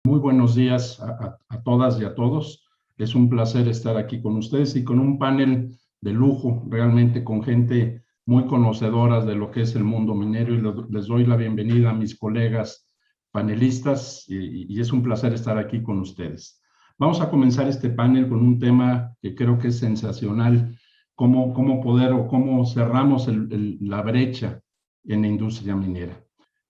Muy buenos días a todas y a todos. Es un placer estar aquí con ustedes y con un panel de lujo, realmente con gente muy conocedora de lo que es el mundo minero, y les doy la bienvenida a mis colegas panelistas y es un placer estar aquí con ustedes. Vamos a comenzar este panel con un tema que creo que es sensacional: cómo cerramos la brecha en la industria minera.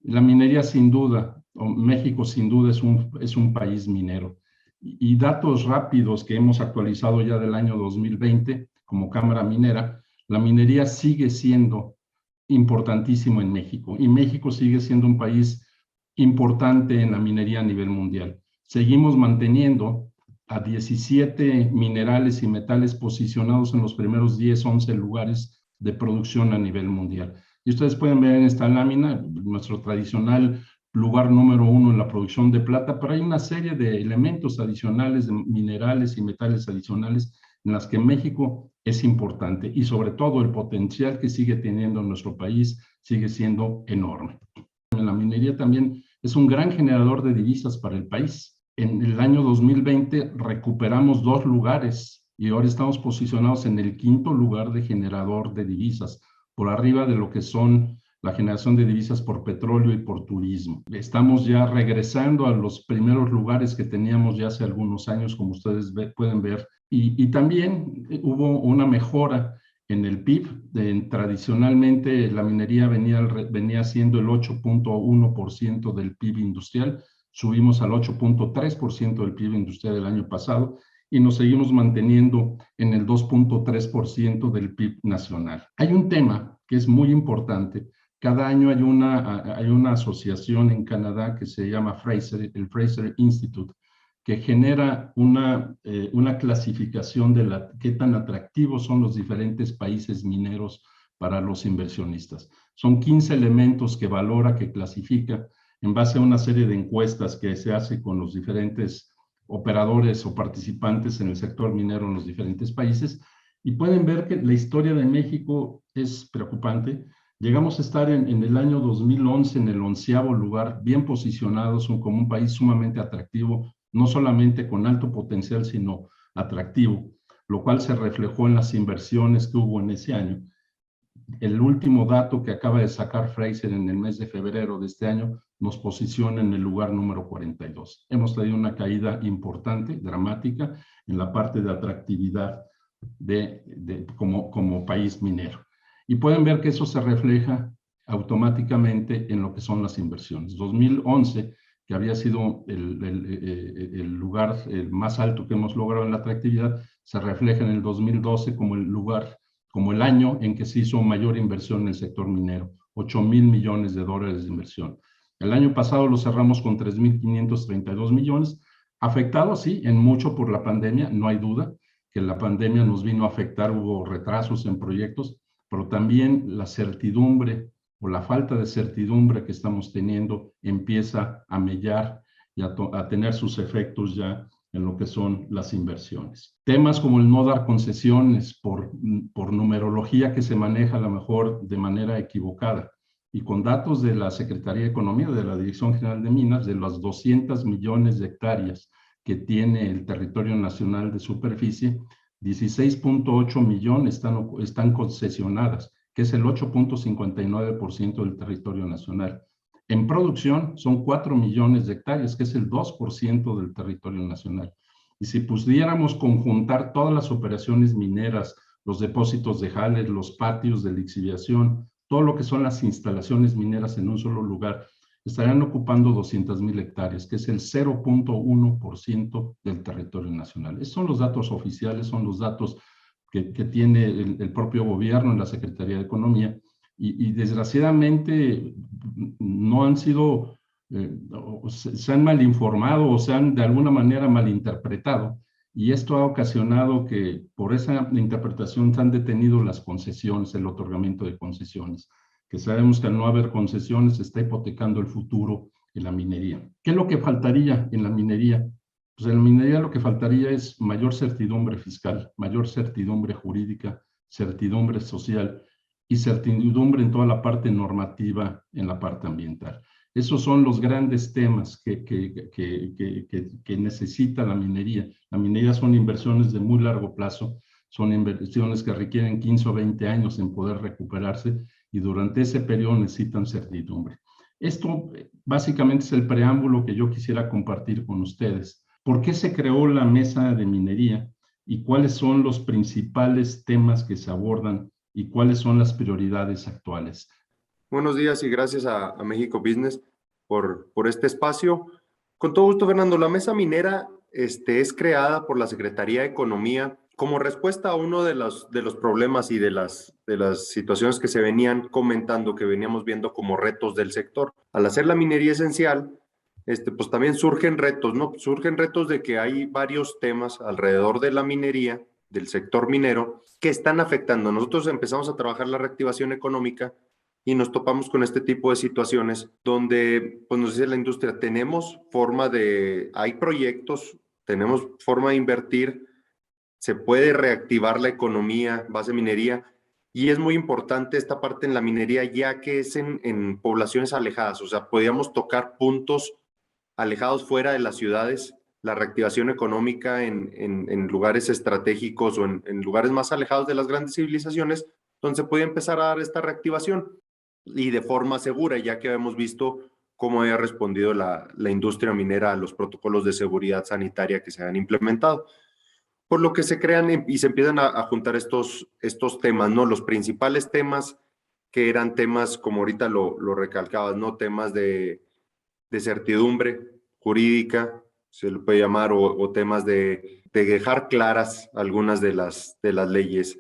La minería, sin duda, México sin duda es un país minero. Y datos rápidos que hemos actualizado ya del año 2020 como Cámara Minera: la minería sigue siendo importantísimo en México, y México sigue siendo un país importante en la minería a nivel mundial. Seguimos manteniendo a 17 minerales y metales posicionados en los primeros 10, 11 lugares de producción a nivel mundial. Y ustedes pueden ver en esta lámina nuestro tradicional lugar número 1 en la producción de plata, pero hay una serie de elementos adicionales, de minerales y metales adicionales, en las que México es importante, y sobre todo el potencial que sigue teniendo nuestro país sigue siendo enorme. La minería también es un gran generador de divisas para el país. En el año 2020 recuperamos 2 lugares y ahora estamos posicionados en el 5º lugar de generador de divisas, por arriba de lo que son la generación de divisas por petróleo y por turismo. Estamos ya regresando a los primeros lugares que teníamos ya hace algunos años, como ustedes pueden ver, y también hubo una mejora en el PIB. Tradicionalmente la minería venía siendo el 8.1% del PIB industrial. Subimos al 8.3% del PIB industrial del año pasado y nos seguimos manteniendo en el 2.3% del PIB nacional. Hay un tema que es muy importante. Cada año hay una asociación en Canadá que se llama Fraser, el Fraser Institute, que genera una clasificación de qué tan atractivos son los diferentes países mineros para los inversionistas. Son 15 elementos que valora, que clasifica en base a una serie de encuestas que se hace con los diferentes operadores o participantes en el sector minero en los diferentes países, y pueden ver que la historia de México es preocupante. Llegamos a estar en el año 2011 en el 11º lugar, bien posicionados como un país sumamente atractivo, no solamente con alto potencial, sino atractivo, lo cual se reflejó en las inversiones que hubo en ese año. El último dato que acaba de sacar Fraser en el mes de febrero de este año nos posiciona en el lugar número 42. Hemos tenido una caída importante, dramática, en la parte de atractividad como país minero. Y pueden ver que eso se refleja automáticamente en lo que son las inversiones. 2011, que había sido el lugar más alto que hemos logrado en la atractividad, se refleja en el 2012 como el año en que se hizo mayor inversión en el sector minero, 8,000 millones de dólares de inversión. El año pasado lo cerramos con 3,532 millones, afectado, sí, en mucho por la pandemia. No hay duda que la pandemia nos vino a afectar, hubo retrasos en proyectos, pero también la certidumbre o la falta de certidumbre que estamos teniendo empieza a mellar y a tener sus efectos ya en lo que son las inversiones. Temas como el no dar concesiones por numerología que se maneja a lo mejor de manera equivocada, y con datos de la Secretaría de Economía, de la Dirección General de Minas, de las 200 millones de hectáreas que tiene el territorio nacional de superficie, 16.8 millones están concesionadas, que es el 8.59% del territorio nacional. En producción son 4 millones de hectáreas, que es el 2% del territorio nacional. Y si pudiéramos conjuntar todas las operaciones mineras, los depósitos de jales, los patios de lixiviación, todo lo que son las instalaciones mineras en un solo lugar, estarían ocupando 200,000 hectáreas, que es el 0.1% del territorio nacional. Esos son los datos oficiales, son los datos que tiene el propio gobierno en la Secretaría de Economía, y desgraciadamente no han sido, se han mal informado o se han de alguna manera malinterpretado, y esto ha ocasionado que por esa interpretación se han detenido las concesiones, el otorgamiento de concesiones, que sabemos que al no haber concesiones se está hipotecando el futuro en la minería. ¿Qué es lo que faltaría en la minería? Pues en la minería lo que faltaría es mayor certidumbre fiscal, mayor certidumbre jurídica, certidumbre social y certidumbre en toda la parte normativa, en la parte ambiental. Esos son los grandes temas que necesita la minería. La minería son inversiones de muy largo plazo, son inversiones que requieren 15 o 20 años en poder recuperarse y durante ese periodo necesitan certidumbre. Esto básicamente es el preámbulo que yo quisiera compartir con ustedes. ¿Por qué se creó la mesa de minería y cuáles son los principales temas que se abordan y cuáles son las prioridades actuales? Buenos días y gracias a México Business por este espacio. Con todo gusto, Fernando. La mesa minera es creada por la Secretaría de Economía como respuesta a uno de los problemas y de las situaciones que se venían comentando, que veníamos viendo como retos del sector. Al hacer la minería esencial, pues también surgen retos, ¿no? Surgen retos de que hay varios temas alrededor de la minería, del sector minero, que están afectando. Nosotros empezamos a trabajar la reactivación económica y nos topamos con este tipo de situaciones donde, pues nos dice la industria, hay proyectos, tenemos forma de invertir, se puede reactivar la economía, base minería, y es muy importante esta parte en la minería, ya que es en poblaciones alejadas, o sea, podíamos tocar puntos alejados fuera de las ciudades, la reactivación económica en lugares estratégicos o en lugares más alejados de las grandes civilizaciones, donde se podía empezar a dar esta reactivación y de forma segura, ya que hemos visto cómo había respondido la industria minera a los protocolos de seguridad sanitaria que se han implementado. Por lo que se crean y se empiezan a juntar estos temas, ¿no? Los principales temas que eran temas, como ahorita lo recalcabas, ¿no? Temas de certidumbre jurídica, se le puede llamar, o temas de dejar claras algunas de las leyes,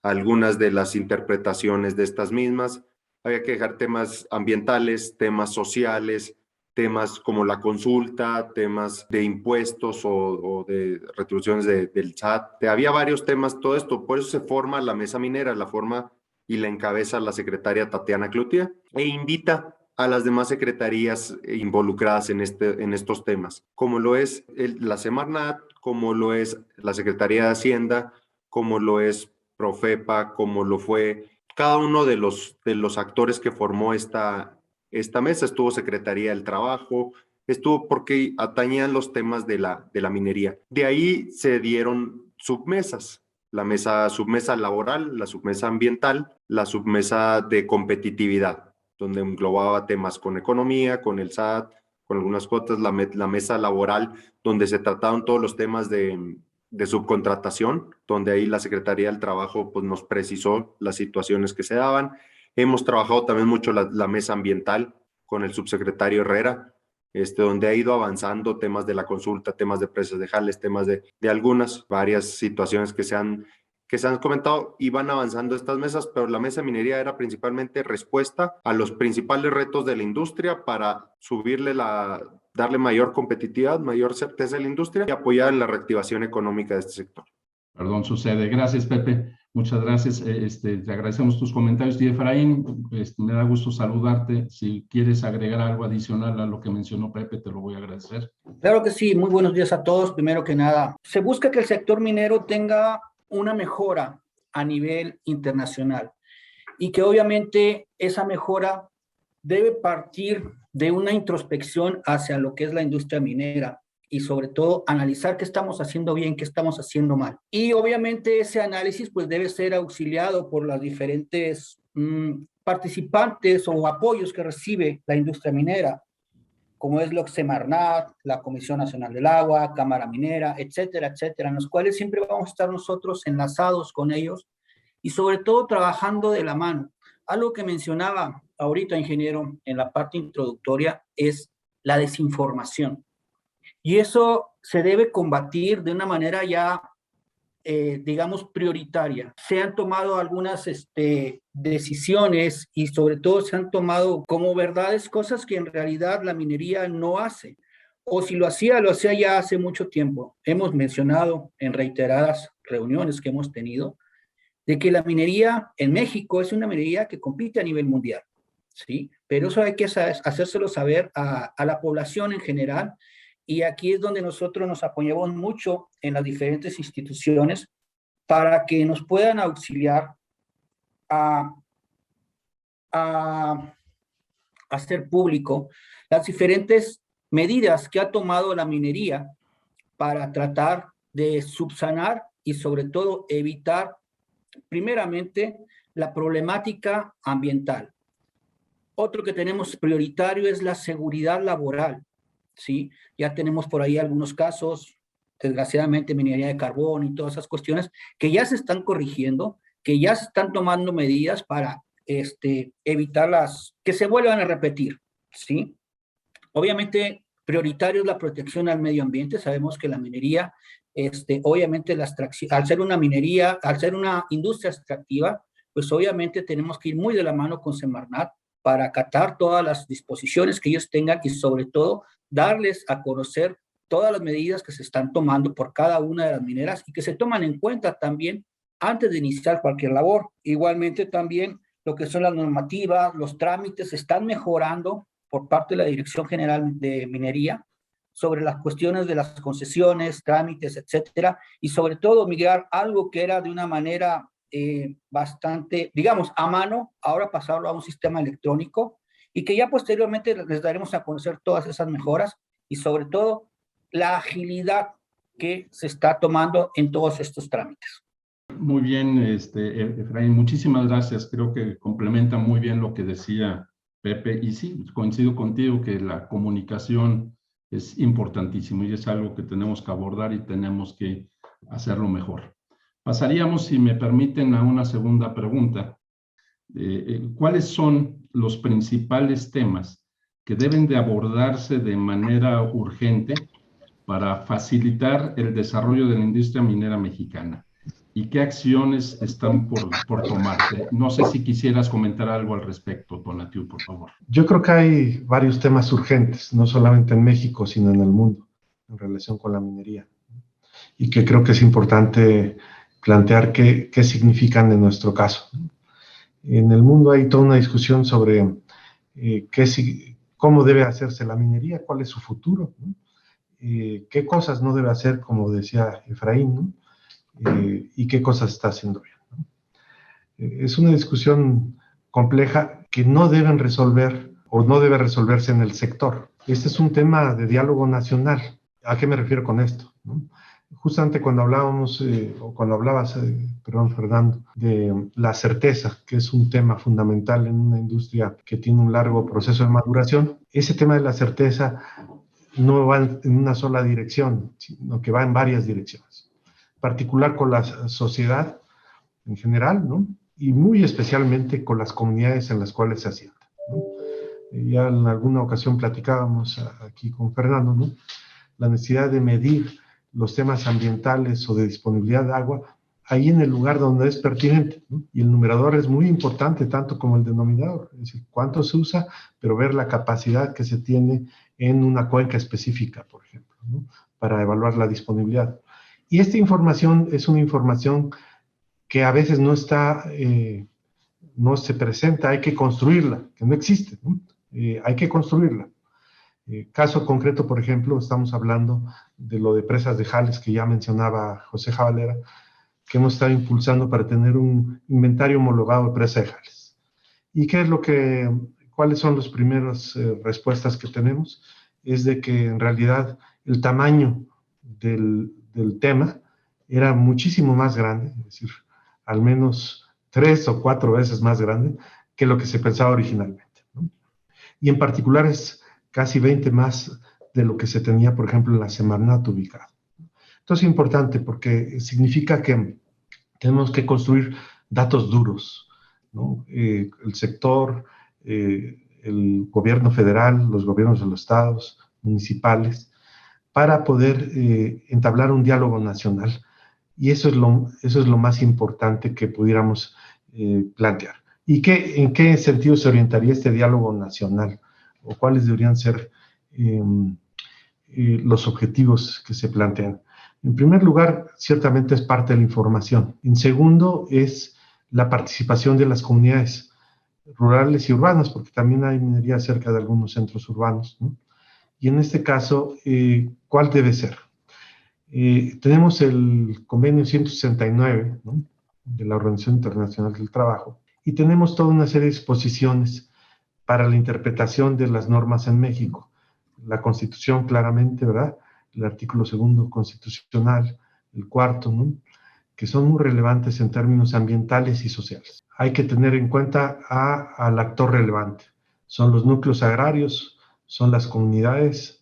algunas de las interpretaciones de estas mismas. Había que dejar temas ambientales, temas sociales, temas como la consulta, temas de impuestos o de retribuciones del SAT. Había varios temas, todo esto. Por eso se forma la mesa minera, la forma y la encabeza la secretaria Tatiana Cloutier e invita a las demás secretarías involucradas en estos temas, como lo es la Semarnat, como lo es la Secretaría de Hacienda, como lo es Profepa, como lo fue cada uno de los actores que formó esta mesa. Estuvo Secretaría del Trabajo, estuvo porque atañían los temas de la minería. De ahí se dieron submesas. Submesa laboral, la submesa ambiental, la submesa de competitividad, donde englobaba temas con economía, con el SAT, con algunas cuotas, la mesa laboral, donde se trataban todos los temas de subcontratación, donde ahí la Secretaría del Trabajo pues, nos precisó las situaciones que se daban. Hemos trabajado también mucho la mesa ambiental con el subsecretario Herrera, donde ha ido avanzando temas de la consulta, temas de precios de jales, temas de varias situaciones que se han comentado y van avanzando estas mesas, pero la mesa de minería era principalmente respuesta a los principales retos de la industria para darle mayor competitividad, mayor certeza a la industria y apoyar en la reactivación económica de este sector. Perdón, sucede. Gracias, Pepe. Muchas gracias. Te agradecemos tus comentarios. Y Efraín, me da gusto saludarte. Si quieres agregar algo adicional a lo que mencionó Pepe, te lo voy a agradecer. Claro que sí. Muy buenos días a todos. Primero que nada, se busca que el sector minero tenga una mejora a nivel internacional y que obviamente esa mejora debe partir de una introspección hacia lo que es la industria minera y sobre todo analizar qué estamos haciendo bien, qué estamos haciendo mal. Y obviamente ese análisis pues debe ser auxiliado por las diferentes participantes o apoyos que recibe la industria minera, como es la Semarnat, la Comisión Nacional del Agua, Cámara Minera, etcétera, etcétera, en los cuales siempre vamos a estar nosotros enlazados con ellos y sobre todo trabajando de la mano. Algo que mencionaba ahorita, ingeniero, en la parte introductoria es la desinformación. Y eso se debe combatir de una manera ya, digamos, prioritaria. Se han tomado algunas decisiones y sobre todo se han tomado como verdades cosas que en realidad la minería no hace. O si lo hacía ya hace mucho tiempo. Hemos mencionado en reiteradas reuniones que hemos tenido de que la minería en México es una minería que compite a nivel mundial, ¿sí? Pero eso hay que hacérselo saber a la población en general, y aquí es donde nosotros nos apoyamos mucho en las diferentes instituciones para que nos puedan auxiliar a hacer público las diferentes medidas que ha tomado la minería para tratar de subsanar y sobre todo evitar primeramente la problemática ambiental. Otro que tenemos prioritario es la seguridad laboral, ¿sí? Ya tenemos por ahí algunos casos, desgraciadamente minería de carbón y todas esas cuestiones, que ya se están corrigiendo, que ya se están tomando medidas para evitarlas, que se vuelvan a repetir, ¿sí? Obviamente, prioritario es la protección al medio ambiente. Sabemos que la minería, obviamente, la extracción, al ser una minería, al ser una industria extractiva, pues obviamente tenemos que ir muy de la mano con Semarnat para acatar todas las disposiciones que ellos tengan y sobre todo darles a conocer todas las medidas que se están tomando por cada una de las mineras y que se toman en cuenta también antes de iniciar cualquier labor. Igualmente también lo que son las normativas, los trámites se están mejorando por parte de la Dirección General de Minería sobre las cuestiones de las concesiones, trámites, etcétera, y sobre todo migrar algo que era de una manera bastante, digamos, a mano, ahora pasarlo a un sistema electrónico y que ya posteriormente les daremos a conocer todas esas mejoras y sobre todo la agilidad que se está tomando en todos estos trámites. Muy bien, Efraín, muchísimas gracias. Creo que complementa muy bien lo que decía Pepe. Y sí, coincido contigo que la comunicación es importantísimo y es algo que tenemos que abordar y tenemos que hacerlo mejor. Pasaríamos, si me permiten, a una segunda pregunta. ¿Cuáles son los principales temas que deben de abordarse de manera urgente para facilitar el desarrollo de la industria minera mexicana? ¿Y qué acciones están por tomarse? No sé si quisieras comentar algo al respecto, Tonatiuh, por favor. Yo creo que hay varios temas urgentes, no solamente en México, sino en el mundo, en relación con la minería. Y que creo que es importante plantear qué significan en nuestro caso. En el mundo hay toda una discusión sobre cómo debe hacerse la minería, cuál es su futuro, ¿no? Qué cosas no debe hacer, como decía Efraín, ¿no? Y qué cosas está haciendo bien, ¿no? Es una discusión compleja que no deben resolver o no debe resolverse en el sector. Este es un tema de diálogo nacional. ¿A qué me refiero con esto, ¿no? Justamente cuando hablábamos, cuando hablabas, perdón, Fernando, de la certeza, que es un tema fundamental en una industria que tiene un largo proceso de maduración, ese tema de la certeza no va en una sola dirección, sino que va en varias direcciones. En particular con la sociedad en general, ¿no? Y muy especialmente con las comunidades en las cuales se asienta, ¿no? Ya en alguna ocasión platicábamos aquí con Fernando, ¿no? La necesidad de medir los temas ambientales o de disponibilidad de agua ahí en el lugar donde es pertinente, ¿no? Y el numerador es muy importante, tanto como el denominador, es decir, cuánto se usa, pero ver la capacidad que se tiene en una cuenca específica, por ejemplo, ¿no? Para evaluar la disponibilidad. Y esta información es una información que a veces no está, no se presenta, hay que construirla, que no existe, ¿no? Hay que construirla. Caso concreto, por ejemplo, estamos hablando de lo de presas de Jales, que ya mencionaba José Jabalera, que hemos estado impulsando para tener un inventario homologado de presa de Jales. ¿Y qué es cuáles son las primeras respuestas que tenemos? Es de que en realidad el tamaño del tema era muchísimo más grande, es decir, al menos 3 o 4 veces más grande que lo que se pensaba originalmente, ¿no? Y en particular es casi 20 más de lo que se tenía, por ejemplo, en la Semarnat ubicado. Entonces es importante porque significa que tenemos que construir datos duros, ¿no? El sector, el gobierno federal, los gobiernos de los estados, municipales, para poder entablar un diálogo nacional. Y eso es lo más importante que pudiéramos plantear. ¿Y en qué sentido se orientaría este diálogo nacional? ¿O cuáles deberían ser los objetivos que se plantean? En primer lugar, ciertamente es parte de la información. En segundo, es la participación de las comunidades rurales y urbanas, porque también hay minería cerca de algunos centros urbanos, ¿no? Y en este caso, ¿cuál debe ser? Tenemos el convenio 169, ¿no?, de la Organización Internacional del Trabajo, y tenemos toda una serie de disposiciones para la interpretación de las normas en México. La Constitución claramente, ¿verdad? El artículo 2 constitucional, el 4, ¿no? Que son muy relevantes en términos ambientales y sociales. Hay que tener en cuenta al actor relevante. Son los núcleos agrarios, son las comunidades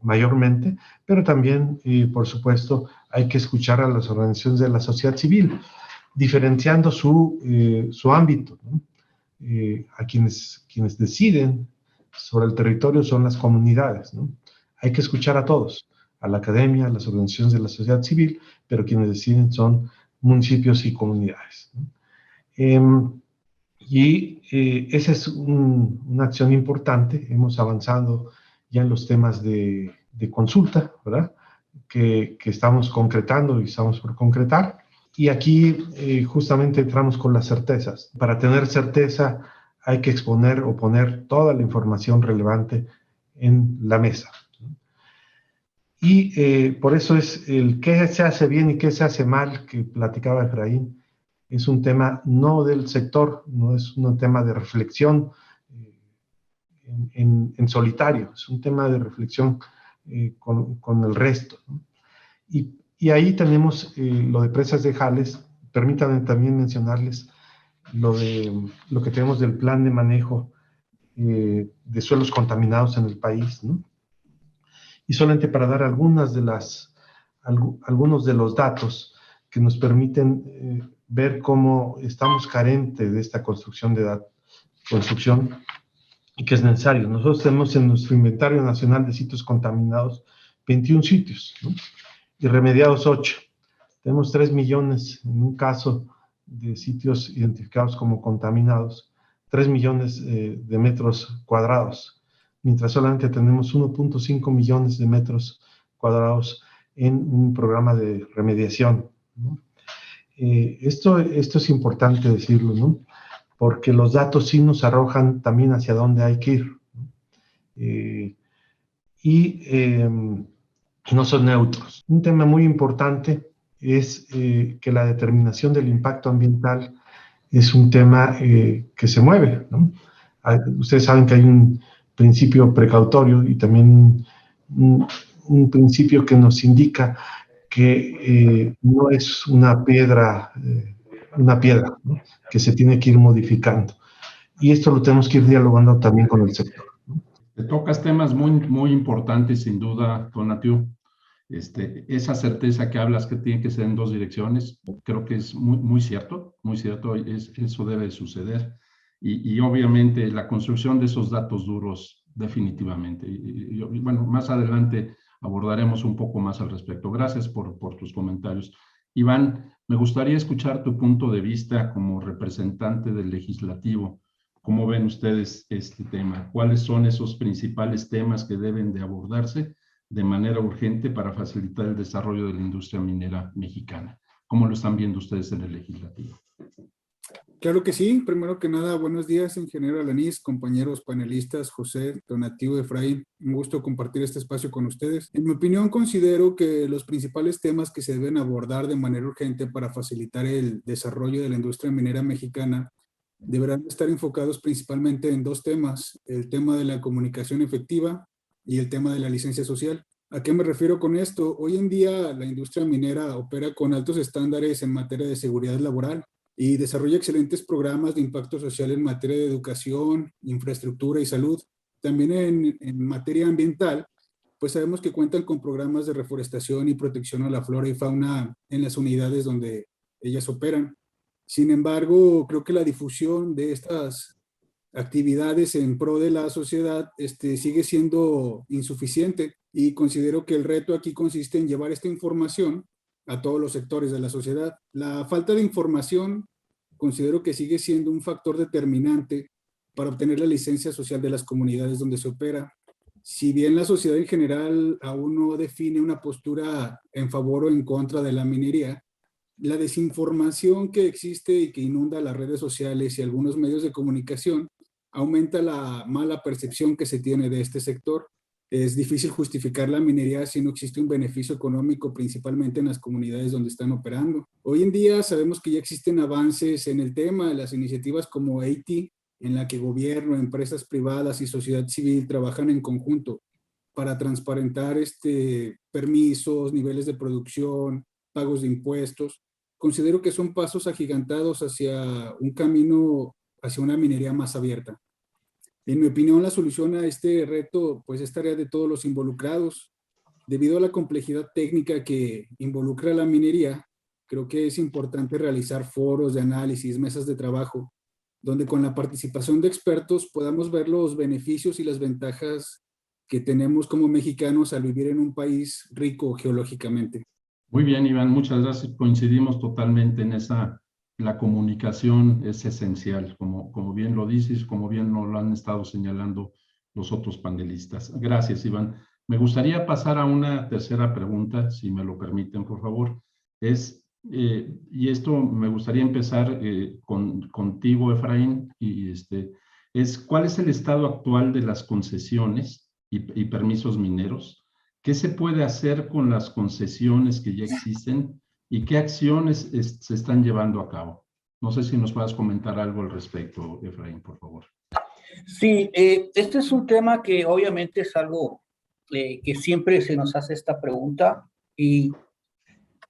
mayormente, pero también, por supuesto, hay que escuchar a las organizaciones de la sociedad civil, diferenciando su ámbito, ¿no? A quienes deciden sobre el territorio son las comunidades, ¿no? Hay que escuchar a todos, a la academia, a las organizaciones de la sociedad civil, pero quienes deciden son municipios y comunidades, ¿no? Esa es una acción importante. Hemos avanzado ya en los temas de consulta, ¿verdad? Que estamos concretando y estamos por concretar. Y aquí justamente entramos con las certezas. Para tener certeza hay que exponer o poner toda la información relevante en la mesa. Y por eso es el qué se hace bien y qué se hace mal, que platicaba Efraín, es un tema no del sector, no es un tema de reflexión en solitario, es un tema de reflexión con el resto, ¿no? Y ahí tenemos lo de presas de Jales. Permítanme también mencionarles lo que tenemos del plan de manejo de suelos contaminados en el país, ¿no? Y solamente para dar algunos de los datos que nos permiten ver cómo estamos carentes de esta construcción y que es necesario. Nosotros tenemos en nuestro inventario nacional de sitios contaminados 21 sitios, ¿no? Y remediados 8. Tenemos 3 millones en un caso de sitios identificados como contaminados, 3 millones de metros cuadrados, mientras solamente tenemos 1.5 millones de metros cuadrados en un programa de remediación, ¿no? Esto es importante decirlo, ¿no? Porque los datos sí nos arrojan también hacia dónde hay que ir, ¿no? No son neutros. Un tema muy importante es que la determinación del impacto ambiental es un tema que se mueve, ¿no? Ustedes saben que hay un principio precautorio y también un principio que nos indica que no es una piedra, ¿no? Que se tiene que ir modificando. Y esto lo tenemos que ir dialogando también con el sector, ¿no? Te tocas temas muy, muy importantes, sin duda, Tonatiuh. Esa certeza que hablas que tiene que ser en dos direcciones, creo que es muy, muy cierto, eso debe suceder. Y obviamente la construcción de esos datos duros, definitivamente. Bueno, más adelante abordaremos un poco más al respecto. Gracias por tus comentarios. Iván, me gustaría escuchar tu punto de vista como representante del legislativo. ¿Cómo ven ustedes este tema? ¿Cuáles son esos principales temas que deben de abordarse de manera urgente para facilitar el desarrollo de la industria minera mexicana? ¿Cómo lo están viendo ustedes en el legislativo? Claro que sí. Primero que nada, buenos días, ingeniero Alanís, compañeros panelistas, José, Tonatiuh, Efraín. Un gusto compartir este espacio con ustedes. En mi opinión, considero que los principales temas que se deben abordar de manera urgente para facilitar el desarrollo de la industria minera mexicana deberán estar enfocados principalmente en dos temas: el tema de la comunicación efectiva y el tema de la licencia social. ¿A qué me refiero con esto? Hoy en día la industria minera opera con altos estándares en materia de seguridad laboral y desarrolla excelentes programas de impacto social en materia de educación, infraestructura y salud. También en materia ambiental, pues sabemos que cuentan con programas de reforestación y protección a la flora y fauna en las unidades donde ellas operan. Sin embargo, creo que la difusión de estas actividades en pro de la sociedad sigue siendo insuficiente, y considero que el reto aquí consiste en llevar esta información a todos los sectores de la sociedad. La falta de información considero que sigue siendo un factor determinante para obtener la licencia social de las comunidades donde se opera. Si bien la sociedad en general aún no define una postura en favor o en contra de la minería, la desinformación que existe y que inunda las redes sociales y algunos medios de comunicación aumenta la mala percepción que se tiene de este sector. Es difícil justificar la minería si no existe un beneficio económico, principalmente en las comunidades donde están operando. Hoy en día sabemos que ya existen avances en el tema, las iniciativas como AITI en la que gobierno, empresas privadas y sociedad civil trabajan en conjunto para transparentar permisos, niveles de producción, pagos de impuestos. Considero que son pasos agigantados hacia un camino, hacia una minería más abierta. En mi opinión, la solución a este reto pues es tarea de todos los involucrados. Debido a la complejidad técnica que involucra la minería, creo que es importante realizar foros de análisis, mesas de trabajo, donde con la participación de expertos podamos ver los beneficios y las ventajas que tenemos como mexicanos al vivir en un país rico geológicamente. Muy bien, Iván, muchas gracias. Coincidimos totalmente en esa, la comunicación es esencial, como bien lo dices, como bien nos lo han estado señalando los otros panelistas. Gracias, Iván. Me gustaría pasar a una tercera pregunta, si me lo permiten, por favor. Y esto me gustaría empezar contigo, Efraín, ¿cuál es el estado actual de las concesiones y permisos mineros? ¿Qué se puede hacer con las concesiones que ya existen y qué acciones se están llevando a cabo? No sé si nos puedas comentar algo al respecto, Efraín, por favor. Sí, este es un tema que obviamente es algo que siempre se nos hace esta pregunta y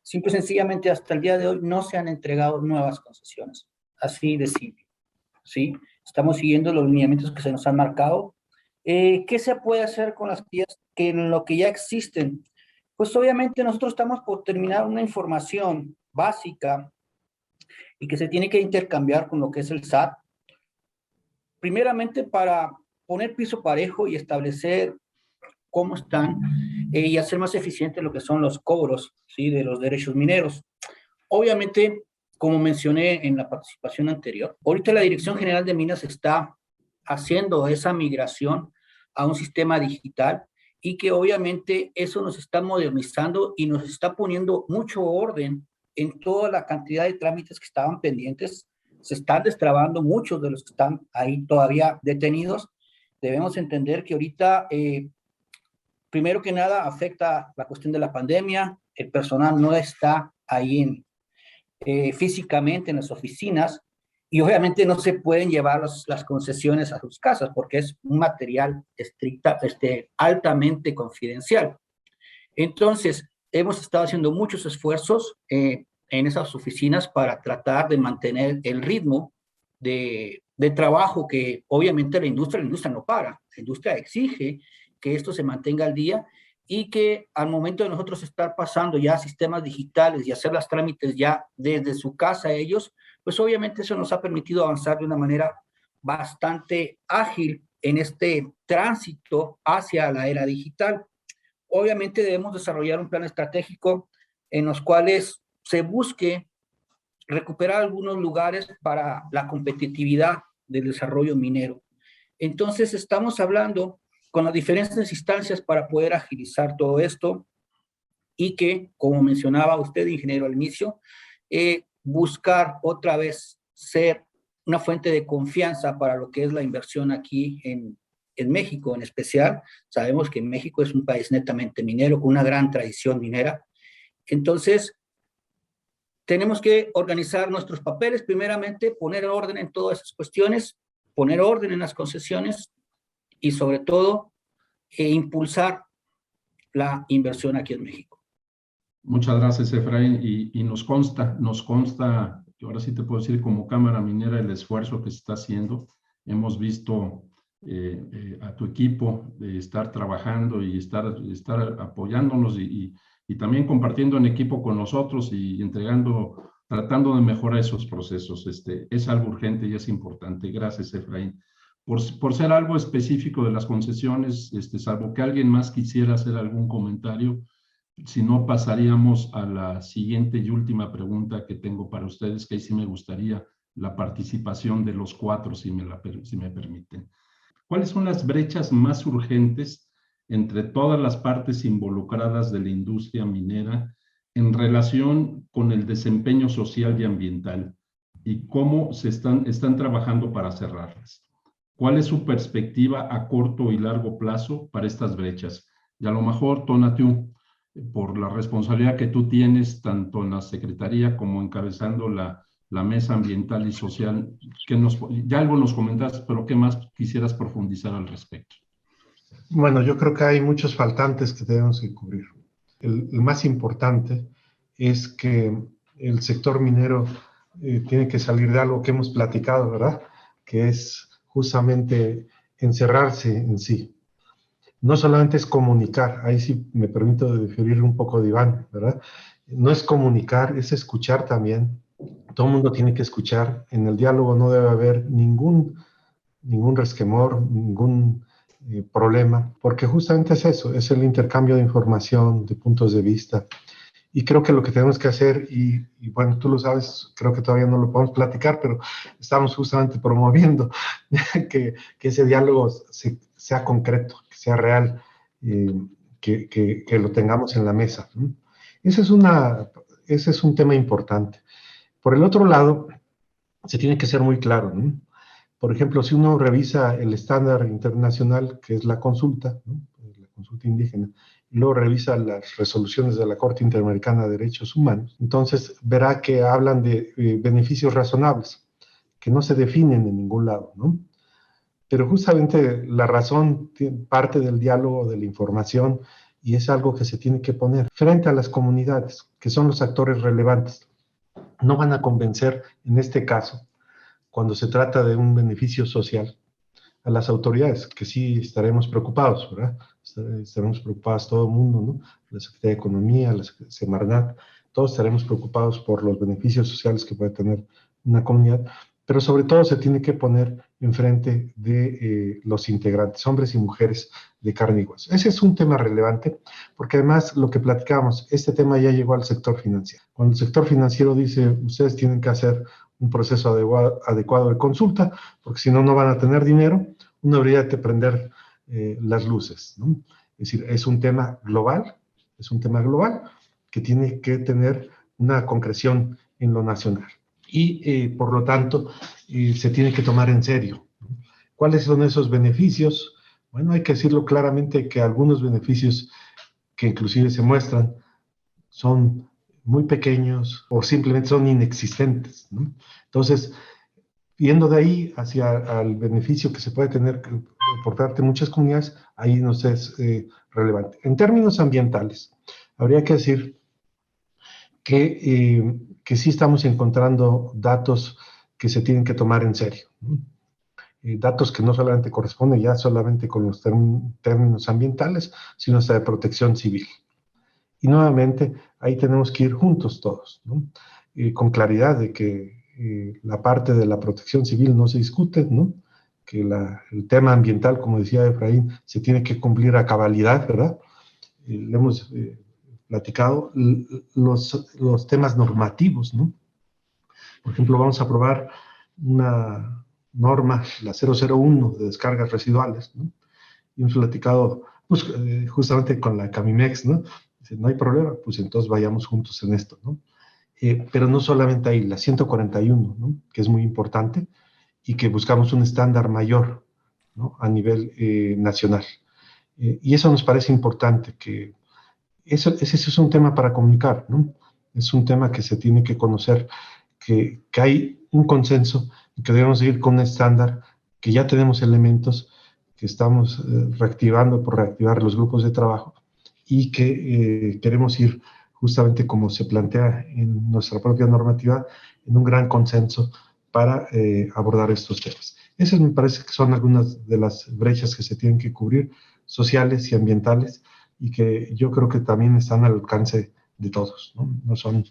simple y sencillamente hasta el día de hoy no se han entregado nuevas concesiones. Así de simple, ¿sí? Estamos siguiendo los lineamientos que se nos han marcado. ¿Qué se puede hacer con las piezas lo que ya existen? Pues obviamente nosotros estamos por terminar una información básica y que se tiene que intercambiar con lo que es el SAT. Primeramente para poner piso parejo y establecer cómo están y hacer más eficiente lo que son los cobros, ¿sí?, de los derechos mineros. Obviamente, como mencioné en la participación anterior, ahorita la Dirección General de Minas está haciendo esa migración a un sistema digital y que obviamente eso nos está modernizando y nos está poniendo mucho orden en toda la cantidad de trámites que estaban pendientes. Se están destrabando muchos de los que están ahí todavía detenidos. Debemos entender que ahorita, primero que nada, afecta la cuestión de la pandemia. El personal no está ahí físicamente en las oficinas y obviamente no se pueden llevar las concesiones a sus casas porque es un material altamente confidencial. Entonces, hemos estado haciendo muchos esfuerzos en esas oficinas para tratar de mantener el ritmo de trabajo que obviamente la industria no para. La industria exige que esto se mantenga al día y que al momento de nosotros estar pasando ya a sistemas digitales y hacer los trámites ya desde su casa ellos, pues obviamente eso nos ha permitido avanzar de una manera bastante ágil en este tránsito hacia la era digital. Obviamente debemos desarrollar un plan estratégico en los cuales se busque recuperar algunos lugares para la competitividad del desarrollo minero. Entonces estamos hablando con las diferentes instancias para poder agilizar todo esto y que, como mencionaba usted, ingeniero, al inicio, buscar otra vez ser una fuente de confianza para lo que es la inversión aquí en México en especial. Sabemos que México es un país netamente minero, con una gran tradición minera. Entonces, tenemos que organizar nuestros papeles, primeramente, poner orden en todas esas cuestiones, poner orden en las concesiones y sobre todo impulsar la inversión aquí en México. Muchas gracias, Efraín, y nos consta, ahora sí te puedo decir como Cámara Minera el esfuerzo que se está haciendo. Hemos visto a tu equipo de estar trabajando y estar apoyándonos y también compartiendo en equipo con nosotros y tratando de mejorar esos procesos. Es algo urgente y es importante. Gracias, Efraín. Por ser algo específico de las concesiones, salvo que alguien más quisiera hacer algún comentario, si no pasaríamos a la siguiente y última pregunta que tengo para ustedes, que ahí sí me gustaría la participación de los cuatro, si me permiten. ¿Cuáles son las brechas más urgentes entre todas las partes involucradas de la industria minera en relación con el desempeño social y ambiental y cómo están trabajando para cerrarlas? ¿Cuál es su perspectiva a corto y largo plazo para estas brechas? Y a lo mejor, Tonatiuh, por la responsabilidad que tú tienes tanto en la Secretaría como encabezando la la mesa ambiental y social. Ya algo nos comentaste, pero ¿qué más quisieras profundizar al respecto? Bueno, yo creo que hay muchos faltantes que tenemos que cubrir. El más importante es que el sector minero tiene que salir de algo que hemos platicado, ¿verdad? Que es justamente encerrarse en sí. No solamente es comunicar, ahí sí me permito diferir un poco de Iván, ¿verdad? No es comunicar, es escuchar también. Todo el mundo tiene que escuchar. En el diálogo no debe haber ningún resquemor, ningún problema, porque justamente es eso, es el intercambio de información, de puntos de vista. Y creo que lo que tenemos que hacer, y bueno, tú lo sabes, creo que todavía no lo podemos platicar, pero estamos justamente promoviendo que ese diálogo sea concreto, que sea real, que lo tengamos en la mesa. Ese es un tema importante. Por el otro lado, se tiene que ser muy claro, ¿no? Por ejemplo, si uno revisa el estándar internacional, que es la consulta, ¿no? La consulta indígena, y luego revisa las resoluciones de la Corte Interamericana de Derechos Humanos, entonces verá que hablan de beneficios razonables, que no se definen en ningún lado, ¿no? Pero justamente la razón parte del diálogo, de la información, y es algo que se tiene que poner frente a las comunidades, que son los actores relevantes. No van a convencer, en este caso, cuando se trata de un beneficio social, a las autoridades, que sí estaremos preocupados, ¿verdad? Estaremos preocupados todo el mundo, ¿no? La Secretaría de Economía, la Semarnat, todos estaremos preocupados por los beneficios sociales que puede tener una comunidad, pero sobre todo se tiene que poner enfrente de los integrantes, hombres y mujeres de carne y hueso. Ese es un tema relevante, porque además lo que platicábamos, este tema ya llegó al sector financiero. Cuando el sector financiero dice, ustedes tienen que hacer un proceso adecuado de consulta, porque si no, no van a tener dinero, uno debería de prender las luces, ¿no? Es decir, es un tema global que tiene que tener una concreción en lo nacional. Y por lo tanto, se tiene que tomar en serio. ¿Cuáles son esos beneficios? Bueno, hay que decirlo claramente que algunos beneficios que inclusive se muestran son muy pequeños o simplemente son inexistentes, ¿no? Entonces, yendo de ahí hacia el beneficio que se puede tener por parte de muchas comunidades, ahí nos es relevante. En términos ambientales, habría que decir que sí estamos encontrando datos que se tienen que tomar en serio, ¿no? Datos que no solamente corresponden ya solamente con los términos ambientales, sino hasta de protección civil. Y nuevamente, ahí tenemos que ir juntos todos, ¿no? Con claridad de que la parte de la protección civil no se discute, ¿no? Que el tema ambiental, como decía Efraín, se tiene que cumplir a cabalidad, ¿verdad? Le hemos platicado los temas normativos, ¿no? Por ejemplo, vamos a aprobar una norma, la 001 de descargas residuales, ¿no? Y hemos platicado pues, justamente con la Camimex, ¿no? Dice, no hay problema, pues entonces vayamos juntos en esto, ¿no? Pero no solamente ahí, la 141, ¿no? Que es muy importante y que buscamos un estándar mayor, ¿no? A nivel nacional. Y eso nos parece importante, que ese es un tema para comunicar, ¿no? Es un tema que se tiene que conocer, que hay un consenso y que debemos ir con un estándar, que ya tenemos elementos, que estamos reactivando por reactivar los grupos de trabajo y que queremos ir justamente como se plantea en nuestra propia normativa, en un gran consenso para abordar estos temas. Esas me parece que son algunas de las brechas que se tienen que cubrir, sociales y ambientales, y que yo creo que también están al alcance de todos, ¿no? No son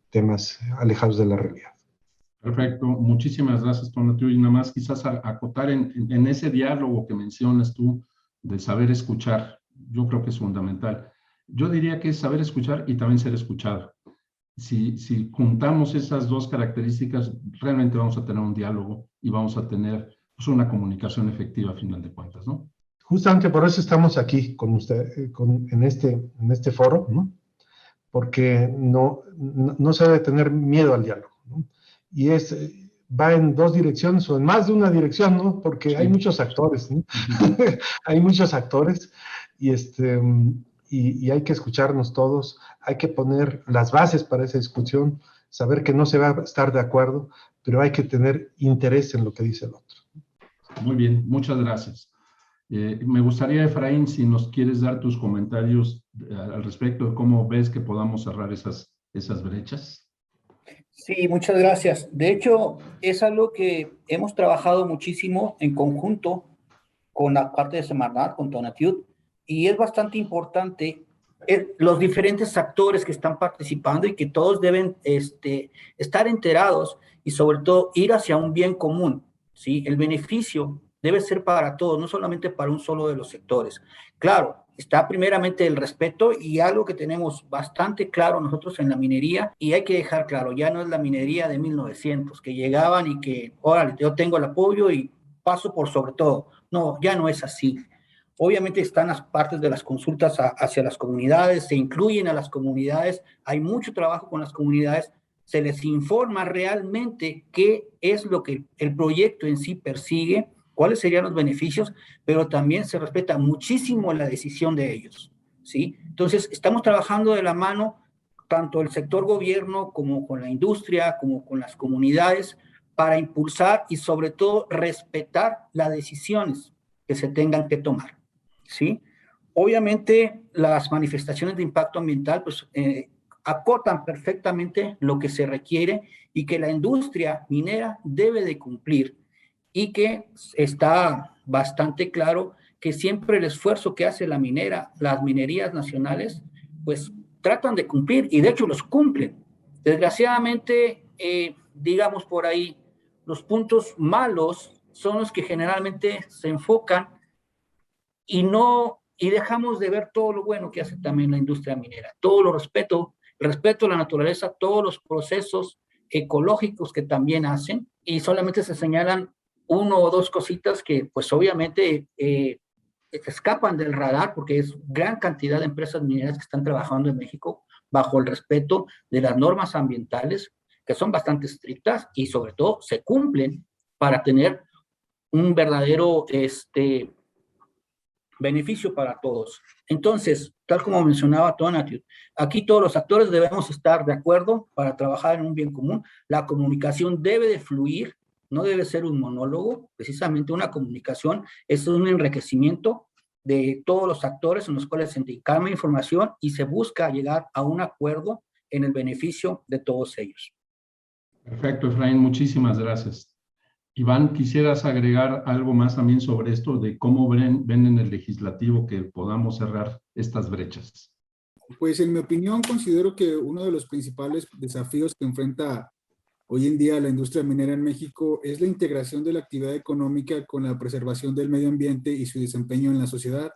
temas alejados de la realidad. Perfecto, muchísimas gracias, Tonatiuh. Y nada más quizás acotar en ese diálogo que mencionas tú de saber escuchar, yo creo que es fundamental. Yo diría que es saber escuchar y también ser escuchado. Si juntamos esas dos características, realmente vamos a tener un diálogo y vamos a tener pues, una comunicación efectiva a final de cuentas, ¿no? Justamente por eso estamos aquí con usted, en este foro, ¿no? Porque no se debe tener miedo al diálogo, ¿no? Y va en dos direcciones o en más de una dirección, ¿no? Porque hay muchos actores, ¿no? Hay muchos actores y hay que escucharnos todos, hay que poner las bases para esa discusión saber que no se va a estar de acuerdo, pero hay que tener interés en lo que dice el otro. Muy bien, muchas gracias. Me gustaría, Efraín, si nos quieres dar tus comentarios al respecto de cómo ves que podamos cerrar esas brechas. Sí, muchas gracias. De hecho, es algo que hemos trabajado muchísimo en conjunto con la parte de Semarnat, con Tonatiuh, y es bastante importante los diferentes actores que están participando y que todos deben estar enterados y sobre todo ir hacia un bien común, ¿sí? El beneficio debe ser para todos, no solamente para un solo de los sectores. Claro, está primeramente el respeto y algo que tenemos bastante claro nosotros en la minería, y hay que dejar claro, ya no es la minería de 1900, que llegaban y que, órale, yo tengo el apoyo y paso por sobre todo. No, ya no es así. Obviamente están las partes de las consultas hacia las comunidades, se incluyen a las comunidades, hay mucho trabajo con las comunidades, se les informa realmente qué es lo que el proyecto en sí persigue, cuáles serían los beneficios, pero también se respeta muchísimo la decisión de ellos, ¿sí? Entonces, estamos trabajando de la mano, tanto el sector gobierno como con la industria, como con las comunidades, para impulsar y sobre todo respetar las decisiones que se tengan que tomar, ¿sí? Obviamente, las manifestaciones de impacto ambiental, pues, acotan perfectamente lo que se requiere y que la industria minera debe de cumplir, y que está bastante claro que siempre el esfuerzo que hace la minera, las minerías nacionales, pues tratan de cumplir y de hecho los cumplen. Desgraciadamente, digamos por ahí, los puntos malos son los que generalmente se enfocan y dejamos de ver todo lo bueno que hace también la industria minera, todo lo respeto, el respeto a la naturaleza, todos los procesos ecológicos que también hacen, y solamente se señalan uno o dos cositas que pues obviamente escapan del radar, porque es gran cantidad de empresas mineras que están trabajando en México bajo el respeto de las normas ambientales, que son bastante estrictas y sobre todo se cumplen para tener un verdadero beneficio para todos. Entonces, tal como mencionaba Tonatiuh, aquí todos los actores debemos estar de acuerdo para trabajar en un bien común. La comunicación debe de fluir, no debe ser un monólogo, precisamente una comunicación es un enriquecimiento de todos los actores en los cuales se intercambia información y se busca llegar a un acuerdo en el beneficio de todos ellos. Perfecto, Efraín, muchísimas gracias. Iván, ¿quisieras agregar algo más también sobre esto de cómo ven en el legislativo que podamos cerrar estas brechas? Pues en mi opinión considero que uno de los principales desafíos que enfrenta hoy en día la industria minera en México es la integración de la actividad económica con la preservación del medio ambiente y su desempeño en la sociedad.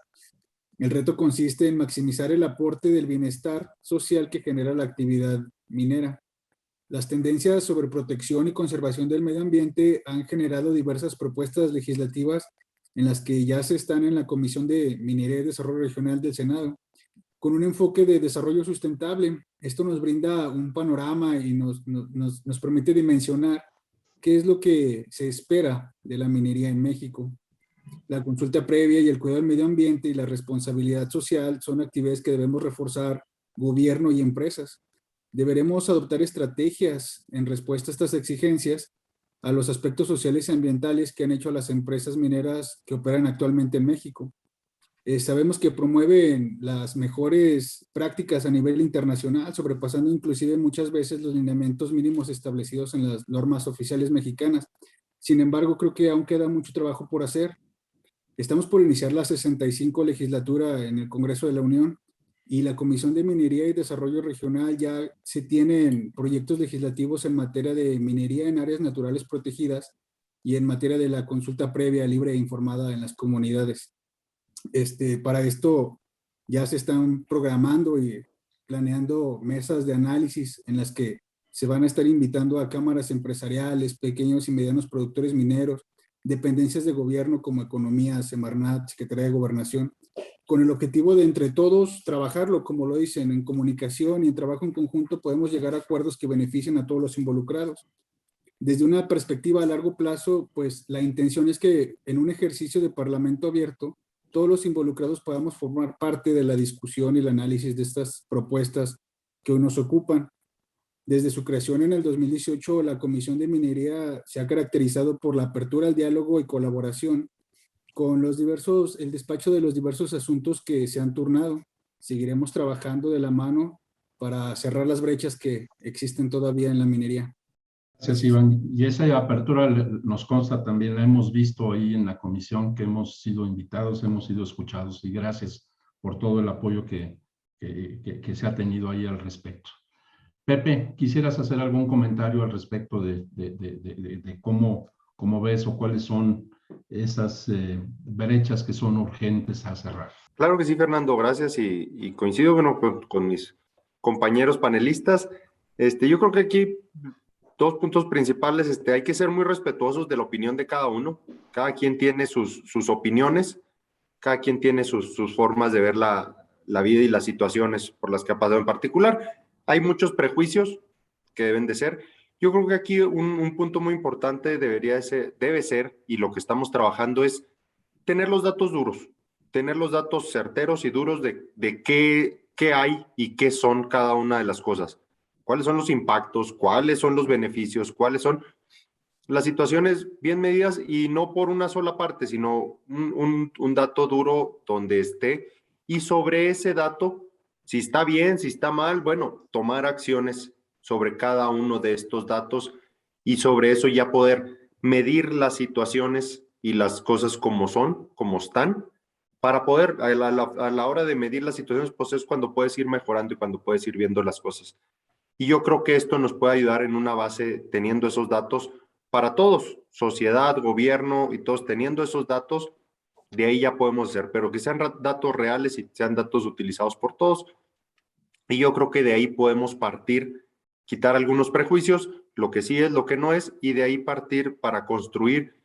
El reto consiste en maximizar el aporte del bienestar social que genera la actividad minera. Las tendencias sobre protección y conservación del medio ambiente han generado diversas propuestas legislativas en las que ya se están en la Comisión de Minería y Desarrollo Regional del Senado, con un enfoque de desarrollo sustentable. Esto nos brinda un panorama y nos permite dimensionar qué es lo que se espera de la minería en México. La consulta previa y el cuidado del medio ambiente y la responsabilidad social son actividades que debemos reforzar gobierno y empresas. Deberemos adoptar estrategias en respuesta a estas exigencias, a los aspectos sociales y ambientales que han hecho a las empresas mineras que operan actualmente en México. Sabemos que promueven las mejores prácticas a nivel internacional, sobrepasando inclusive muchas veces los lineamientos mínimos establecidos en las normas oficiales mexicanas. Sin embargo, creo que aún queda mucho trabajo por hacer. Estamos por iniciar la 65 legislatura en el Congreso de la Unión y la Comisión de Minería y Desarrollo Regional ya se tienen proyectos legislativos en materia de minería en áreas naturales protegidas y en materia de la consulta previa, libre e informada en las comunidades. Para esto ya se están programando y planeando mesas de análisis en las que se van a estar invitando a cámaras empresariales, pequeños y medianos productores mineros, dependencias de gobierno como Economía, Semarnat, Secretaría de Gobernación, con el objetivo de entre todos trabajarlo, como lo dicen, en comunicación y en trabajo en conjunto podemos llegar a acuerdos que beneficien a todos los involucrados. Desde una perspectiva a largo plazo, pues la intención es que en un ejercicio de parlamento abierto, todos los involucrados podamos formar parte de la discusión y el análisis de estas propuestas que hoy nos ocupan. Desde su creación en el 2018, la Comisión de Minería se ha caracterizado por la apertura al diálogo y colaboración con el despacho de los diversos asuntos que se han turnado. Seguiremos trabajando de la mano para cerrar las brechas que existen todavía en la minería. Gracias, Iván. Y esa apertura nos consta también, la hemos visto ahí en la comisión, que hemos sido invitados, hemos sido escuchados, y gracias por todo el apoyo que se ha tenido ahí al respecto. Pepe, ¿quisieras hacer algún comentario al respecto de cómo ves o cuáles son esas brechas que son urgentes a cerrar? Claro que sí, Fernando, gracias, y coincido, bueno, con mis compañeros panelistas. Yo creo que aquí dos puntos principales. Hay que ser muy respetuosos de la opinión de cada uno. Cada quien tiene sus opiniones, cada quien tiene sus formas de ver la vida y las situaciones por las que ha pasado en particular. Hay muchos prejuicios que deben de ser. Yo creo que aquí un punto muy importante debe ser, y lo que estamos trabajando es tener los datos duros, tener los datos certeros y duros de qué hay y qué son cada una de las cosas. ¿Cuáles son los impactos? ¿Cuáles son los beneficios? ¿Cuáles son las situaciones bien medidas? Y no por una sola parte, sino un dato duro donde esté. Y sobre ese dato, si está bien, si está mal, bueno, tomar acciones sobre cada uno de estos datos y sobre eso ya poder medir las situaciones y las cosas como son, como están, para poder, a la hora de medir las situaciones, pues es cuando puedes ir mejorando y cuando puedes ir viendo las cosas. Y yo creo que esto nos puede ayudar en una base, teniendo esos datos para todos, sociedad, gobierno y todos, teniendo esos datos, de ahí ya podemos hacer, pero que sean datos reales y sean datos utilizados por todos. Y yo creo que de ahí podemos partir, quitar algunos prejuicios, lo que sí es, lo que no es, y de ahí partir para construir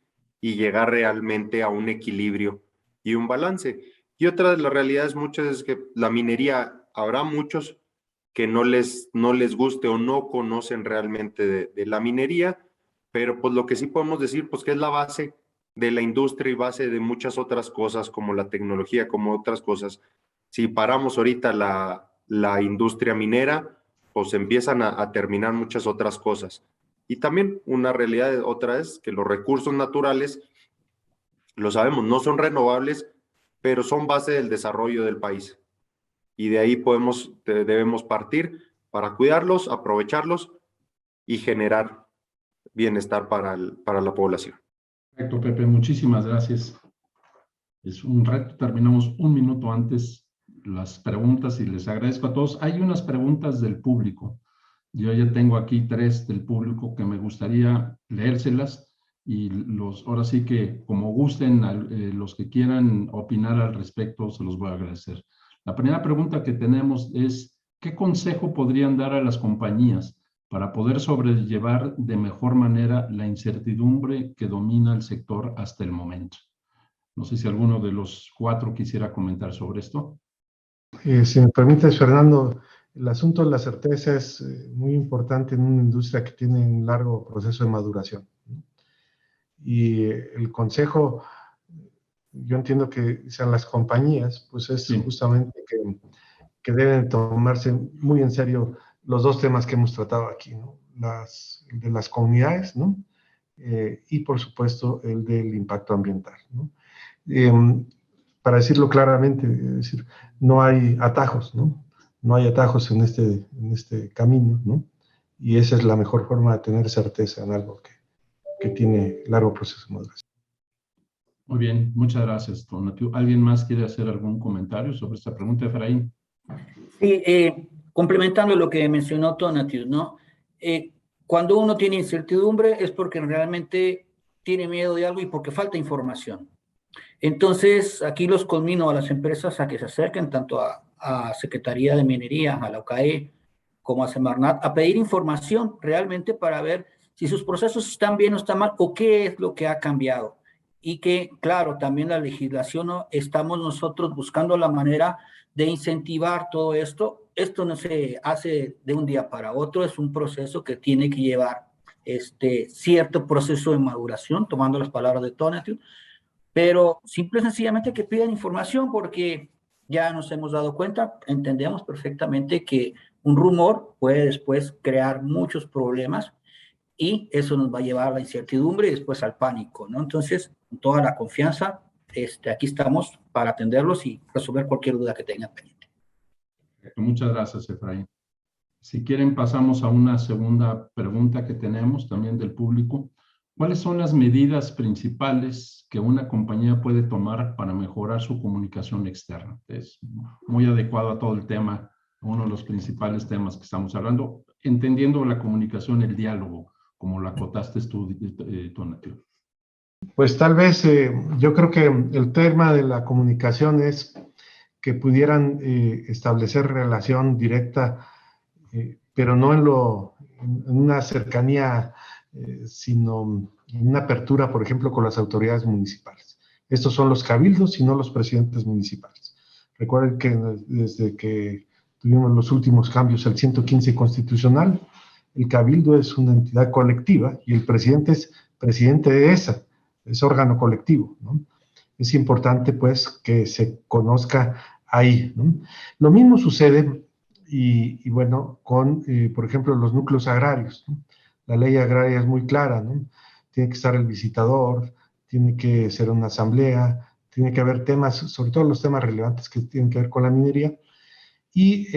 y llegar realmente a un equilibrio y un balance. Y otra de las realidades muchas es que la minería, habrá muchos que no les guste o no conocen realmente de la minería, pero pues lo que sí podemos decir, pues que es la base de la industria y base de muchas otras cosas como la tecnología, como otras cosas. Si paramos ahorita la industria minera, pues empiezan a terminar muchas otras cosas. Y también una realidad otra es que los recursos naturales, lo sabemos, no son renovables, pero son base del desarrollo del país. Y de ahí debemos partir para cuidarlos, aprovecharlos y generar bienestar para la población. Perfecto, Pepe, muchísimas gracias. Es un reto, terminamos un minuto antes las preguntas y les agradezco a todos. Hay unas preguntas del público. Yo ya tengo aquí 3 del público que me gustaría leérselas y ahora sí que como gusten, los que quieran opinar al respecto, se los voy a agradecer. La primera pregunta que tenemos es, ¿qué consejo podrían dar a las compañías para poder sobrellevar de mejor manera la incertidumbre que domina el sector hasta el momento? No sé si alguno de los 4 quisiera comentar sobre esto. Si me permites, Fernando, el asunto de la certeza es muy importante en una industria que tiene un largo proceso de maduración. Y el consejo, yo entiendo que sean las compañías, pues es justamente que deben tomarse muy en serio los 2 temas que hemos tratado aquí, ¿no? De las comunidades, ¿no? Y por supuesto el del impacto ambiental, ¿no? Para decirlo claramente, es decir, no hay atajos, ¿no? No hay atajos en este camino, ¿no? Y esa es la mejor forma de tener certeza en algo que tiene largo proceso de maduración. Muy bien, muchas gracias, Tonatiuh. ¿Alguien más quiere hacer algún comentario sobre esta pregunta, Efraín? Sí, complementando lo que mencionó Tonatiuh, ¿no? Cuando uno tiene incertidumbre es porque realmente tiene miedo de algo y porque falta información. Entonces, aquí los conmino a las empresas a que se acerquen tanto a Secretaría de Minería, a la OCAE, como a Semarnat, a pedir información realmente para ver si sus procesos están bien o están mal, o qué es lo que ha cambiado. Y que, claro, también la legislación, ¿no? Estamos nosotros buscando la manera de incentivar todo esto. Esto no se hace de un día para otro, es un proceso que tiene que llevar cierto proceso de maduración, tomando las palabras de Tonatiuh, pero simple y sencillamente que pidan información porque ya nos hemos dado cuenta, entendemos perfectamente que Un rumor puede después crear muchos problemas y eso nos va a llevar a la incertidumbre y después al pánico, ¿no? Entonces, con toda la confianza, aquí estamos para atenderlos y resolver cualquier duda que tengan pendiente. Muchas gracias, Efraín. Si quieren, pasamos a una segunda pregunta que tenemos también del público. ¿Cuáles son las medidas principales que una compañía puede tomar para mejorar su comunicación externa? Es muy adecuado a todo el tema, uno de los principales temas que estamos hablando, entendiendo la comunicación, el diálogo, como lo acotaste tú, Tonatiuh. Pues tal vez yo creo que el tema de la comunicación es que pudieran establecer relación directa, pero no en una cercanía, sino en una apertura, por ejemplo, con las autoridades municipales. Estos son los cabildos y no los presidentes municipales. Recuerden que desde que tuvimos los últimos cambios al 115 constitucional, el cabildo es una entidad colectiva y el presidente es presidente de esa, es órgano colectivo, ¿no? Es importante, pues, que se conozca ahí, ¿no? Lo mismo sucede, y bueno, con, por ejemplo, los núcleos agrarios, ¿no? La ley agraria es muy clara, ¿no? Tiene que estar el visitador, tiene que ser una asamblea, tiene que haber temas, sobre todo los temas relevantes que tienen que ver con la minería, y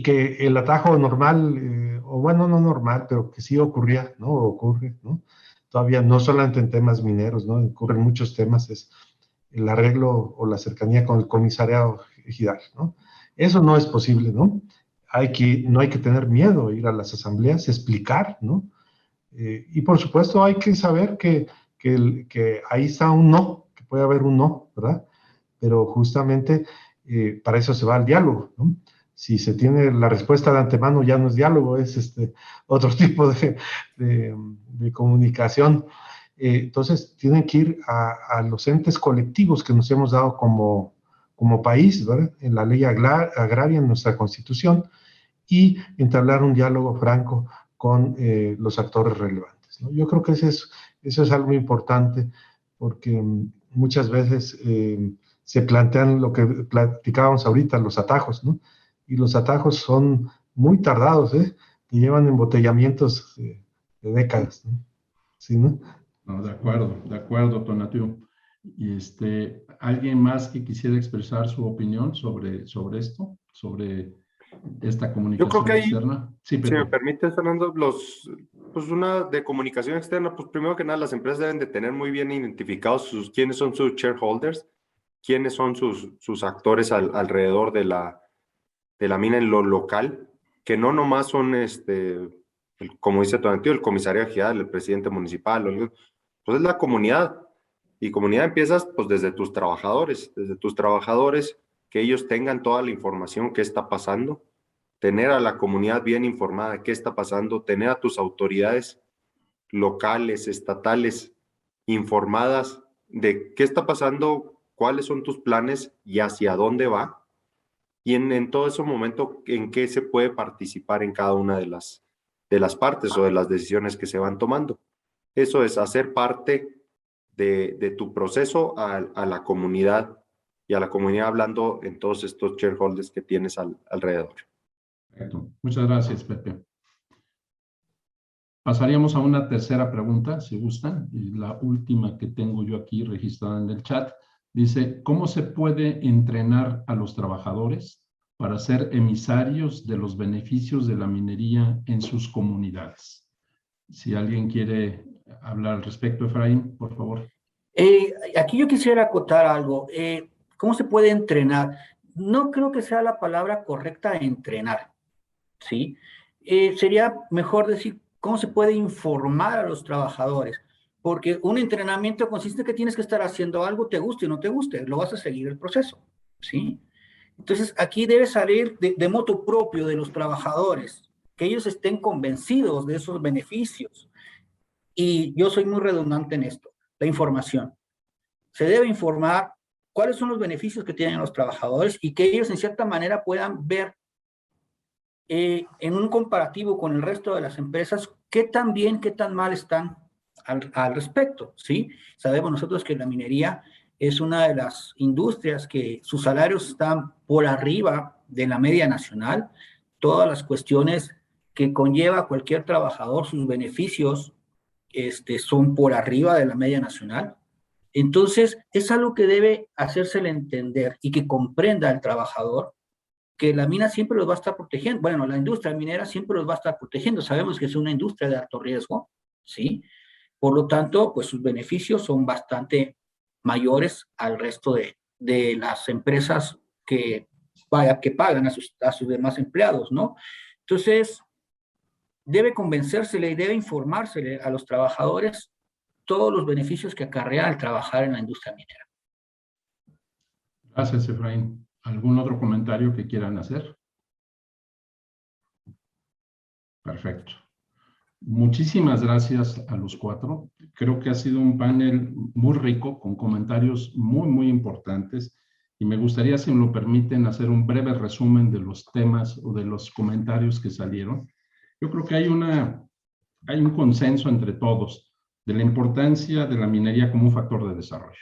que el atajo normal, o bueno, no normal, pero que sí ocurría, ¿no? Ocurre, ¿no? Todavía no solamente en temas mineros, ¿no? Ocurren muchos temas, es el arreglo o la cercanía con el comisariado ejidal, ¿no? Eso no es posible, ¿no? No hay que tener miedo, ir a las asambleas, explicar, ¿no? Y por supuesto hay que saber que ahí está un no, que puede haber un no, ¿verdad? Pero justamente para eso se va al diálogo, ¿no? Si se tiene la respuesta de antemano, ya no es diálogo, es otro tipo de comunicación. Entonces, tienen que ir a los entes colectivos que nos hemos dado como país, ¿verdad? En la ley agraria, en nuestra Constitución, y entablar un diálogo franco con los actores relevantes, ¿no? Yo creo que eso es algo importante, porque muchas veces se plantean lo que platicábamos ahorita, los atajos, ¿no? Y los atajos son muy tardados, ¿eh? Que llevan embotellamientos de décadas, ¿no? ¿Sí, no? No, de acuerdo, Tonatiuh. Y ¿alguien más que quisiera expresar su opinión sobre esto, sobre esta comunicación Yo creo que ahí, externa? Sí, si Pepe. me permites, Fernando, pues una de comunicación externa, pues primero que nada las empresas deben de tener muy bien identificados quiénes son sus shareholders, quiénes son sus actores alrededor de la mina en lo local, que no nomás son, como dice Tonatiuh, el comisario ejidal, el presidente municipal, pues es la comunidad. Y comunidad empiezas pues desde tus trabajadores, que ellos tengan toda la información que está pasando, tener a la comunidad bien informada de qué está pasando, tener a tus autoridades locales, estatales, informadas de qué está pasando, cuáles son tus planes y hacia dónde va. Y en todo ese momento, en qué se puede participar en cada una de las partes o de las decisiones que se van tomando. Eso es hacer parte de tu proceso a la comunidad, y a la comunidad hablando en todos estos shareholders que tienes alrededor. Perfecto. Muchas gracias, Pepe. Pasaríamos a una tercera pregunta, si gustan, y la última que tengo yo aquí registrada en el chat. Dice, ¿cómo se puede entrenar a los trabajadores para ser emisarios de los beneficios de la minería en sus comunidades? Si alguien quiere hablar al respecto, Efraín, por favor. Aquí yo quisiera acotar algo. ¿Cómo se puede entrenar? No creo que sea la palabra correcta entrenar, ¿sí? Sería mejor decir cómo se puede informar a los trabajadores, porque un entrenamiento consiste en que tienes que estar haciendo algo, te guste o no te guste, lo vas a seguir el proceso, ¿sí? Entonces, aquí debe salir de motu propio de los trabajadores, que ellos estén convencidos de esos beneficios. Y yo soy muy redundante en esto, la información. Se debe informar cuáles son los beneficios que tienen los trabajadores y que ellos en cierta manera puedan ver en un comparativo con el resto de las empresas qué tan bien, qué tan mal están al respecto, ¿sí? Sabemos nosotros que la minería es una de las industrias que sus salarios están por arriba de la media nacional, todas las cuestiones que conlleva cualquier trabajador, sus beneficios son por arriba de la media nacional. Entonces, es algo que debe hacérsele entender y que comprenda el trabajador, que la mina siempre los va a estar protegiendo. Bueno, la industria minera siempre los va a estar protegiendo. Sabemos que es una industria de alto riesgo, ¿sí? Por lo tanto, pues sus beneficios son bastante mayores al resto de las empresas que pagan a sus demás empleados, ¿no? Entonces, debe convencérsele y debe informársele a los trabajadores todos los beneficios que acarrea al trabajar en la industria minera. Gracias, Efraín. ¿Algún otro comentario que quieran hacer? Perfecto. Muchísimas gracias a los cuatro. Creo que ha sido un panel muy rico, con comentarios muy, muy importantes. Y me gustaría, si me lo permiten, hacer un breve resumen de los temas o de los comentarios que salieron. Yo creo que hay un consenso entre todos de la importancia de la minería como un factor de desarrollo.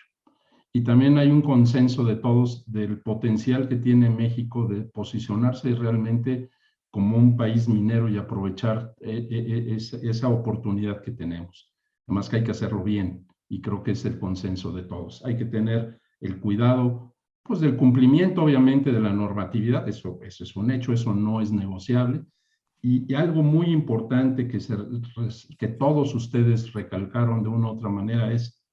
Y también hay un consenso de todos del potencial que tiene México de posicionarse realmente como un país minero y aprovechar esa oportunidad que tenemos. Además que hay que hacerlo bien, y creo que es el consenso de todos. Hay que tener el cuidado, pues, del cumplimiento, obviamente, de la normatividad. Eso es un hecho, eso no es negociable. Y algo muy importante que todos ustedes recalcaron de una u otra manera es: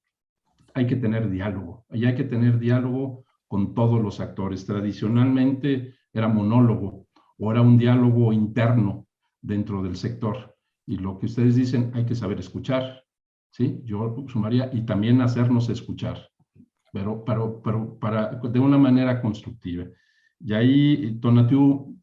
hay que tener diálogo, y hay que tener diálogo con todos los actores. Tradicionalmente era monólogo o era un diálogo interno dentro del sector, y lo que ustedes dicen, hay que saber escuchar, ¿sí? Yo sumaría, y también hacernos escuchar, pero de una manera constructiva. Y ahí, Tonatiuh,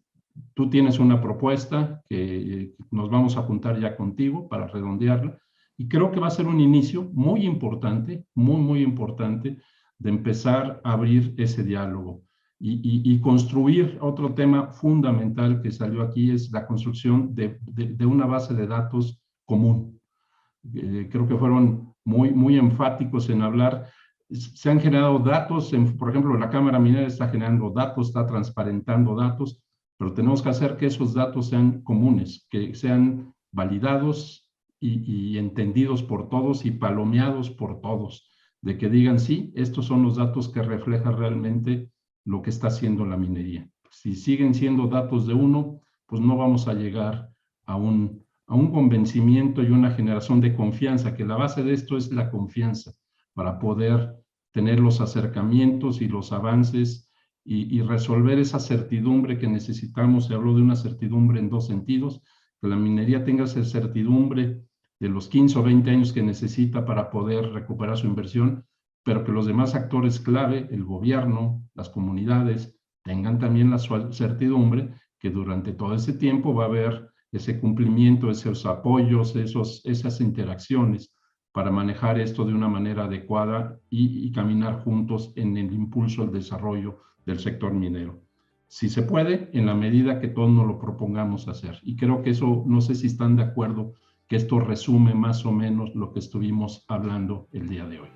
tú tienes una propuesta que nos vamos a juntar ya contigo para redondearla. Y creo que va a ser un inicio muy importante, muy, muy importante, de empezar a abrir ese diálogo y construir. Otro tema fundamental que salió aquí es la construcción de una base de datos común. Creo que fueron muy, muy enfáticos en hablar. Se han generado datos, por ejemplo, la Cámara Minera está generando datos, está transparentando datos, pero tenemos que hacer que esos datos sean comunes, que sean validados y entendidos por todos y palomeados por todos, de que digan, sí, estos son los datos que reflejan realmente lo que está haciendo la minería. Si siguen siendo datos de uno, pues no vamos a llegar a un convencimiento y una generación de confianza, que la base de esto es la confianza, para poder tener los acercamientos y los avances y resolver esa certidumbre que necesitamos. Se habló de una certidumbre en dos sentidos: que la minería tenga esa certidumbre de los 15 o 20 años que necesita para poder recuperar su inversión, pero que los demás actores clave, el gobierno, las comunidades, tengan también la certidumbre que durante todo ese tiempo va a haber ese cumplimiento, esos apoyos, esas interacciones para manejar esto de una manera adecuada y caminar juntos en el impulso al desarrollo del sector minero. Si se puede, en la medida que todos nos lo propongamos hacer. Y creo que eso, no sé si están de acuerdo, que esto resume más o menos lo que estuvimos hablando el día de hoy.